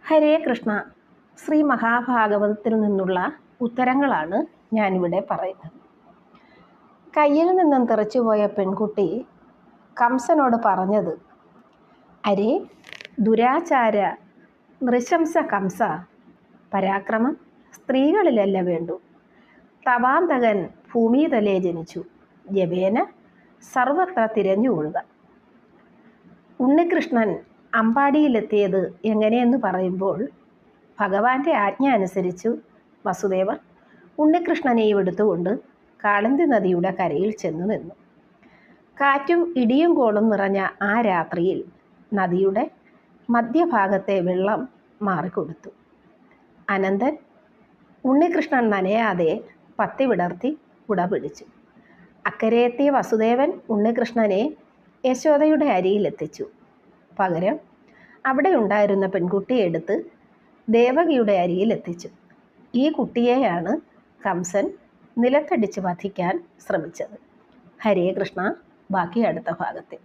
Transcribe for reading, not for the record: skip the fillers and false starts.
ഹരേ കൃഷ്ണ. ശ്രീ മഹാഭാഗവതത്തിൽ നിന്നുള്ള ഉത്തരങ്ങളാണ് ഞാനിവിടെ പറയുന്നത്. കയ്യിൽ നിന്നും തെറിച്ചുപോയ പെൺകുട്ടി കംസനോട് പറഞ്ഞത്: അരേ ദുരാചാര നൃശംസ കംസ, പരാക്രമം സ്ത്രീകളിലല്ല വേണ്ടു. തവാന്തകൻ ഭൂമിതലേ ജനിച്ചു, ജപേന സർവത്ര തിരഞ്ഞുകൊള്ളുക. ഉണ്ണികൃഷ്ണൻ അമ്പാടിയിലെത്തിയത് എങ്ങനെയെന്ന് പറയുമ്പോൾ, ഭഗവാന്റെ ആജ്ഞ അനുസരിച്ചു വസുദേവർ ഉണ്ണികൃഷ്ണനെയും എടുത്തുകൊണ്ട് കാളിന്തി നദിയുടെ കരയിൽ ചെന്നു നിന്നു. കാറ്റും ഇടിയും കോളും നിറഞ്ഞ ആ രാത്രിയിൽ നദിയുടെ മധ്യഭാഗത്തെ വെള്ളം മാറിക്കൊടുത്തു. അനന്തൻ ഉണ്ണികൃഷ്ണൻ നനയാതെ പത്തി വിടർത്തി കുട പിടിച്ചു. അക്കരെയെത്തിയ വസുദേവൻ ഉണ്ണികൃഷ്ണനെ യശോദയുടെ അരിയിലെത്തിച്ചു. പകരം അവിടെ ഉണ്ടായിരുന്ന പെൺകുട്ടിയെ എടുത്ത് ദേവകിയുടെ അരിയിലെത്തിച്ചു. ഈ കുട്ടിയെയാണ് കംസൻ നിലത്തടിച്ച് വധിക്കാൻ ശ്രമിച്ചത്. ഹരേ കൃഷ്ണ. ബാക്കി അടുത്ത ഭാഗത്തിൽ.